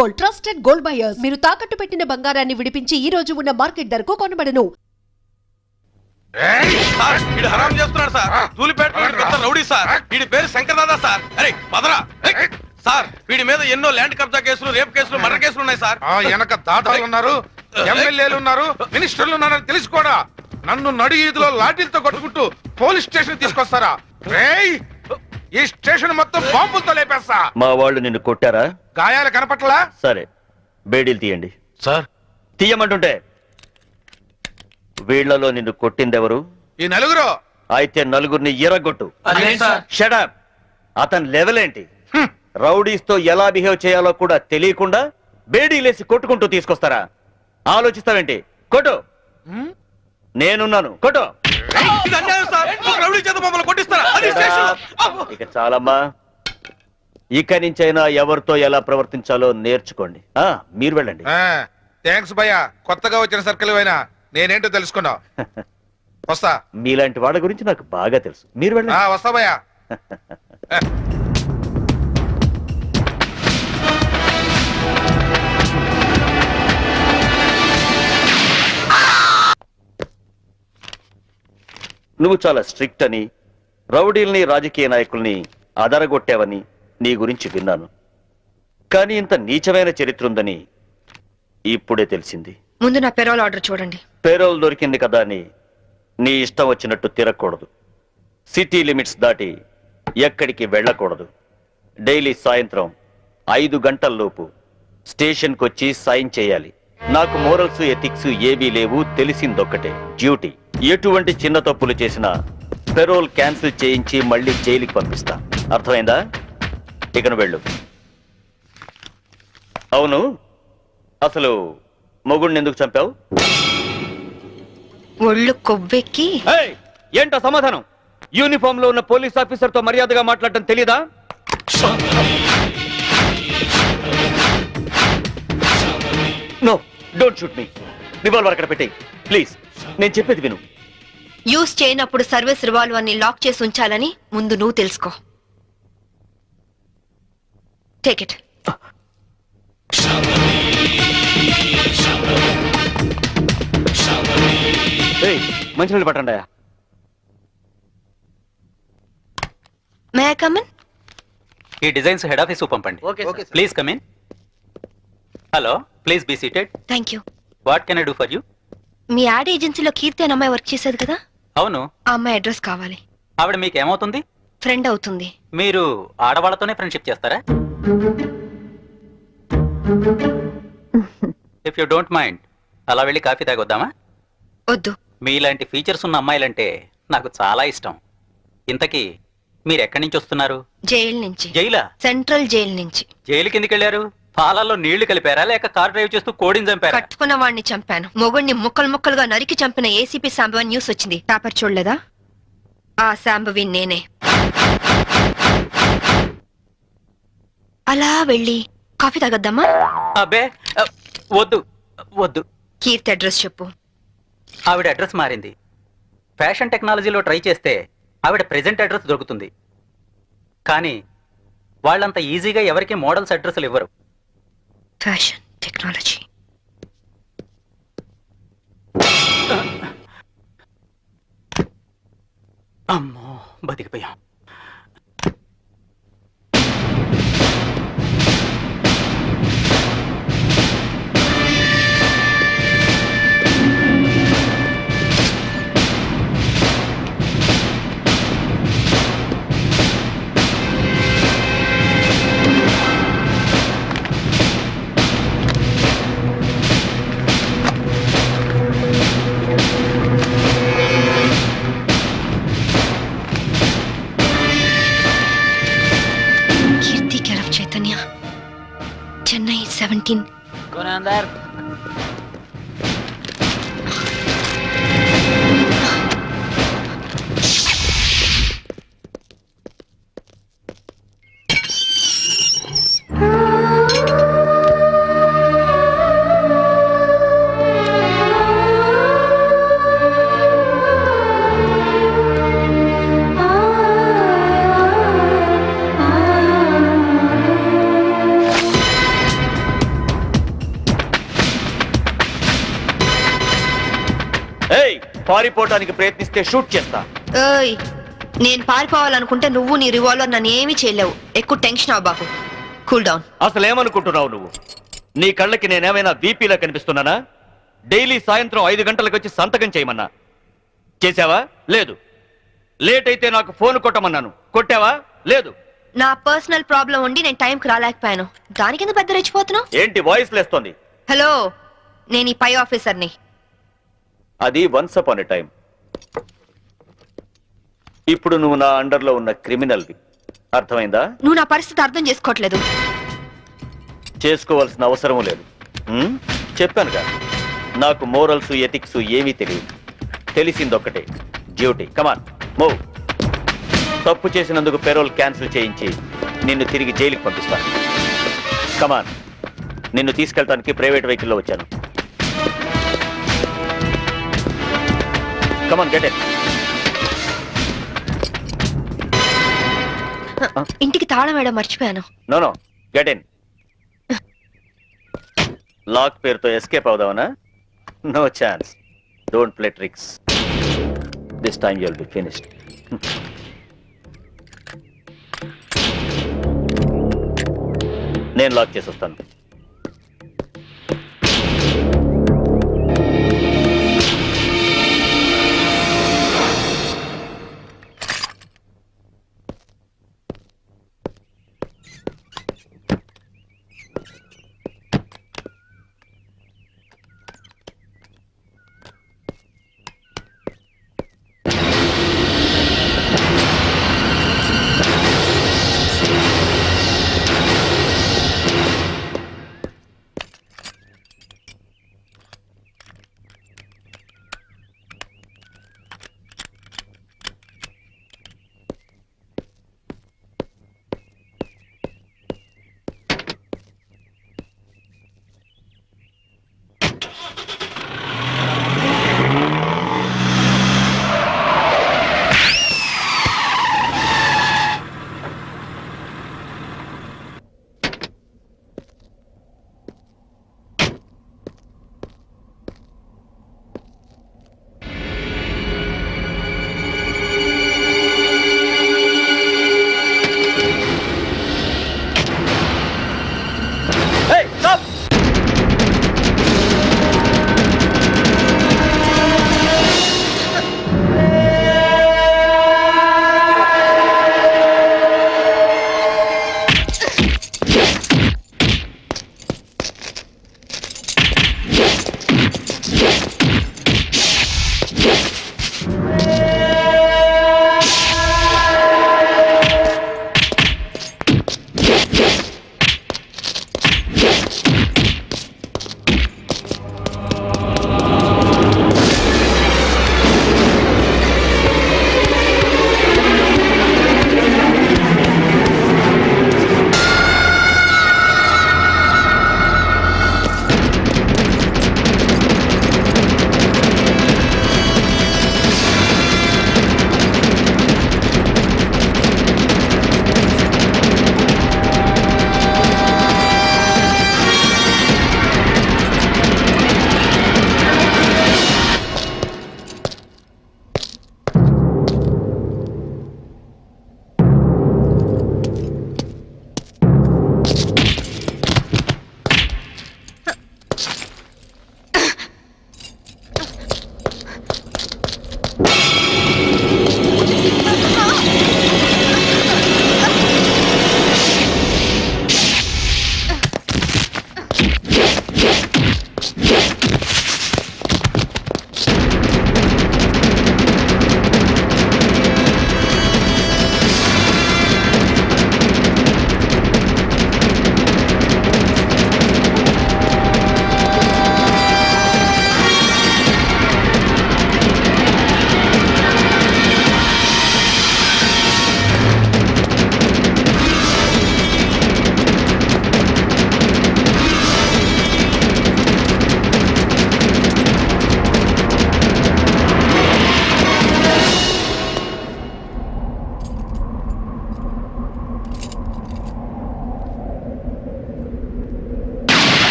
Gold, trusted gold buyers. మీరు తాకట్టు పెట్టిన బంగారాన్ని విడిపించి ఈ రోజు ఉన్న మార్కెట్ ధరకు కొనబడను. హరాం చేస్తున్నాడు సార్. తూలిపేట పెద్ద రౌడీ సార్. వీడి పేరు శంకర్ దాదా సార్. అరే పదరా సార్. వీడి మీద ఎన్నో ల్యాండ్ కబ్జా కేసులు, రేప్ కేసులు, మర్డర్ కేసులు ఉన్నాయి సార్. వెనక దాదాలు ఉన్నారు, ఎమ్మెల్యేలు ఉన్నారు, మినిస్టర్లు ఉన్నారని తెలిసి కూడా నన్ను నడి ఈదులో లాఠీలతో కొట్టుకుంటూ పోలీస్ స్టేషన్ తీసుకొస్తారా? ఈ స్టేషన్ మొత్తం బాంబులతో లేపేస్తా. మా వాళ్ళు నిన్ను కొట్టారా? గాయాలు కనపట్లా? సరే, బేడీలు తీయండి. సార్ తీయమంటుంటే వీళ్లలో నిన్ను కొట్టిందెవరు? ఈ నలుగురు. అయితే నలుగురిని ఎరగొట్టు. షటప్. అతని లెవెల్ ఏంటి? రౌడీస్ తో ఎలా బిహేవ్ చేయాలో కూడా తెలియకుండా బేడీలేసి కొట్టుకుంటూ తీసుకొస్తారా? ఆలోచిస్తావేంటి? కొట్టు. నేనున్నాను, కొట్టు. ఇక చాలమ్మా. ఇక నుంచైనా ఎవరితో ఎలా ప్రవర్తించాలో నేర్చుకోండి. మీరు వెళ్ళండి. థ్యాంక్స్ భయ్యా. కొత్తగా వచ్చిన సర్కిల్ అయినా నేనేంటో తెలుసుకున్నావు. వస్తా. మీలాంటి వాళ్ళ గురించి నాకు బాగా తెలుసు. మీరు వెళ్ళండి. వస్తా భయ్యా. నువ్వు చాలా స్ట్రిక్ట్ అని, రౌడీల్ని, రాజకీయ నాయకుల్ని అదరగొట్టావని నీ గురించి విన్నాను. కానీ ఇంత నీచమైన చరిత్ర ఉందని ఇప్పుడే తెలిసింది. ముందు నా పెరోల్ ఆర్డర్ చూడండి. పేరోల్ దొరికింది కదా అని నీ ఇష్టం వచ్చినట్టు తిరగకూడదు. సిటీ లిమిట్స్ దాటి ఎక్కడికి వెళ్ళకూడదు. డైలీ సాయంత్రం 5 గంటల్లోపు స్టేషన్కి వచ్చి సైన్ చేయాలి. నాకు మోరల్స్, ఎథిక్స్ ఏవీ లేవు. తెలిసిందొక్కటే, డ్యూటీ. ఎటువంటి చిన్న తప్పులు చేసినా పెరోల్ క్యాన్సిల్ చేయించి మళ్ళీ జైలుకి పంపిస్తా. అర్థమైందా? ఇకను వెళ్ళు. అవును, అసలు మొగుడిని ఎందుకు చంపావు? ఒళ్ళు కొవ్వెక్కి. ఏంటో సమాధానం? యూనిఫామ్ లో ఉన్న పోలీస్ ఆఫీసర్ తో మర్యాదగా మాట్లాడటం తెలీదా? No, don't shoot me. Revolver అక్కడ పెట్టేయ్ ప్లీజ్. నేను చెప్పేది విను. యూజ్ చేయనప్పుడు సర్వీస్ రివాల్వర్ ని లాక్ చేసి ఉంచాలని ముందు నువ్వు తెలుసుకో. Take it. మంచినీళ్ళు పట్టండి. May I come in? ఈ డిజైన్స్ హెడ్ ఆఫీస్ పంపండి. Please come in. Hello, please be seated. Thank you. What can I do for you? మీ యాడ్ ఏజెన్సీలో కీర్తి అనే అమ్మాయి వర్క్ చేసేది కదా? అవును. ఆ అమ్మాయి అడ్రస్ కావాలి. ఆవిడ మీకు ఏమవుతుంది? ఫ్రెండ్ అవుతుంది. మీరు ఆడవాళ్ళతోనే ఫ్రెండ్షిప్ చేస్తారా? ఇఫ్ యూ డోంట్ మైండ్, అలా వెళ్ళి కాఫీ తాగొద్దామా? వద్దు. మీలాంటి ఫీచర్స్ ఉన్న అమ్మాయిలంటే నాకు చాలా ఇష్టం. ఇంతకీ మీరు ఎక్కడి నుంచి వస్తున్నారు? జైలు నుంచి. జైలా? సెంట్రల్ జైలు నుంచి. జైలుకి ఎందుకు వెళ్ళారు? పాలల్లో నీళ్లు కలిపారా లేక కార్ డ్రైవ్ చేస్తూ కోడిని చంపారా? కట్టుకున్న వాడిని చంపాను. మొగుడిని ముక్కలు ముక్కలుగా నరికి చంపిన ఏసీపీ శాంభవి న్యూస్ వచ్చింది. పేపర్ చూడలేదా? ఆ శాంభవి నేనే. అలా వెళ్ళి కాఫీ తాగొద్దామా? అబ్బే వద్దు వద్దు. కీర్తి అడ్రస్ చెప్పు. ఆవిడ అడ్రస్ మారింది. ఫ్యాషన్ టెక్నాలజీలో ట్రై చేస్తే ఆవిడ ప్రెజెంట్ అడ్రస్ దొరుకుతుంది. కానీ వాళ్ళంత ఈజీగా ఎవరికి మోడల్స్ అడ్రస్లు ఇవ్వరు. Fashion technology. అమ్మో, బతికిపోయాం. Chennai 17. कौन है अंदर? పారిపోవడానికి ప్రయత్నిస్తే షూట్ చేస్తా. ఏయ్, నేను పారిపోవాలనుకుంటే నువ్వు నీ రివాల్వర్ నన్ను ఏమీ చేయలేవు. ఎక్కువ టెన్షన్ అవ్వబాకు. Cool down. అసలు ఏమనుకుంటున్నావు నువ్వు? నీ కళ్ళకి నేనేమైనా బీపీలా కనిపిస్తున్నానా? డైలీ సాయంత్రం 5 గంటలకు వచ్చి సంతకం చేయమన్నా చేసావా? లేదు. లేట్ అయితే నాకు ఫోన్ కొట్టమన్నాను, కొట్టావా? లేదు. నా పర్సనల్ ప్రాబ్లం ఉండి నేను టైంకి రాలేకపోయాను. దానికి ఎందుకు పెద్ద రెచ్చిపోతున్నావు? ఏంటి వాయిస్ లేస్తోంది? హలో, నేను ఈ పై ఆఫీసర్ని. అది వన్స్ అపాన్ ఎ టైం. ఇప్పుడు నువ్వు నా అండర్లో ఉన్న క్రిమినల్వి. అర్థమైందా? నువ్వు నా పరిస్థితి అర్థం చేసుకోవట్లేదు. చేసుకోవాల్సిన అవసరం లేదు. చెప్పానుగా, నాకు మోరల్స్ ఎథిక్స్ ఏమీ తెలియదు. తెలిసిందొక్కటే, డ్యూటీ. Come on move. తప్పు చేసినందుకు పెరోల్ క్యాన్సిల్ చేయించి నిన్ను తిరిగి జైలుకి పంపిస్తాను. కమాన్. నిన్ను తీసుకెళ్ళడానికి ప్రైవేట్ వెహికల్లో వచ్చాను. Come on, get it. ఇంటికి తాళం వేయడం మర్చిపోయాను. No get in. లాక్ పేరుతో ఎస్కేప్ అవుదావనా? No chance. Don't play tricks. This time you will be finished. నేను లాక్ చేసి వస్తాను.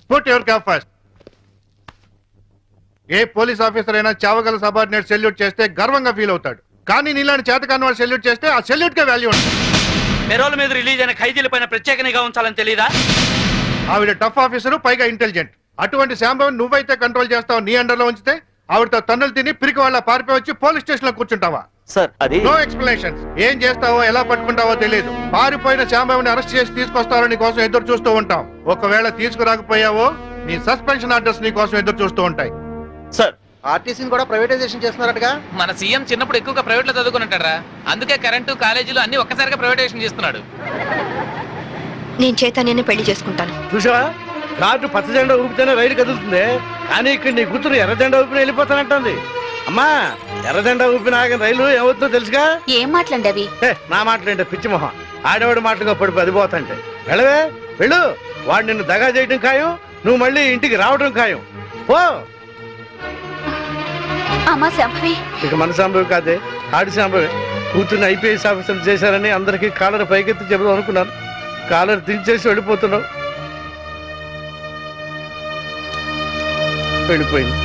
Put your cap first. ఏ పోలీస్ ఆఫీసర్ అయినా చావగల సబార్డినేట్ సెల్యూట్ చేస్తే గర్వంగా ఫీల్ అవుతాడు. కానీ నీలాంటి చేతకాని వాడు సెల్యూట్ చేస్తే ఆ సెల్యూట్ కే వాల్యూ ఉంటుంది. పెరోల్ మీద రిలీజ్ అయిన ఖైదీల పైన ప్రత్యేక నిఘా ఉంచాలని తెలీదా? ఆవిడ టఫ్ ఆఫీసరు, పైగా ఇంటెలిజెంట్. అటువంటి శాంభవి నువ్వైతే కంట్రోల్ చేస్తావు. నీ అండర్లో ఉంచితే ఆవిడతో తన్నులు తిని పిరికి వాళ్ళ పారిపోయి వచ్చి పోలీస్ స్టేషన్ లో కూర్చుంటావా? సార్ అది నో ఎక్స్ప్లెనేషన్స్. ఏం చేస్తావో ఎలా పట్టుకుంటావో తెలియదు. పారిపోయిన శాంభవిని అరెస్ట్ చేసి తీసుకొస్తారని కోసం ఎదురు చూస్తూ ఉంటాం. ఒకవేళ తీసుకురాకపోయావో నీ సస్పెన్షన్ ఆర్డర్స్ నీ కోసం ఎదురు చూస్తూ ఉంటాయి. సార్ ఆర్టీసీని కూడా ప్రైవేటైజేషన్ చేస్తున్నారటగా. మన సీఎం చిన్నప్పుడు ఎక్కువగా ప్రైవేట్ లో చదువుకున్నట్టారా, అందుకే కరెంటు కాలేజీలు అన్ని ఒక్కసారిగా ప్రైవేటైజేషన్ చేస్తున్నాడు. నేను చైతన్యాన్ని పెళ్లి చేసుకుంటాను. చూసావా, కార్డు పచ్చ జెండా ఊపితేనే రైలు కదులుతుంది, కానీ ఇక్కడ నీ కూతురు ఎర్ర జెండా ఊపిన వెళ్ళిపోతానంటుంది. అమ్మా, ఎర్ర జెండా ఊపిన ఆగిన రైలు ఏమవుతుందో తెలుసుగా? ఏం మాట్లాడండి అవి? నా మాటలేంటే పిచ్చి మొహం, ఆడవాడి మాటలుగా పడిపోయి అది పోతాంటే. వెళ్ళవే వెళ్ళు, వాడు నిన్ను దగా చేయడం ఖాయం, నువ్వు మళ్ళీ ఇంటికి రావడం ఖాయం. పో. అమ్మా శాంభవి. ఇక మన సంభవి కాదే, ఆడి సంభవి. కూతుర్ని ఐపీఎస్ ఆఫీసర్ చేశారని అందరికీ కాలర్ పైకెత్తి చెబుదాం అనుకున్నాను. కాలర్ దించేసి వెళ్ళిపోతున్నావు. వెళ్ళిపోయింది.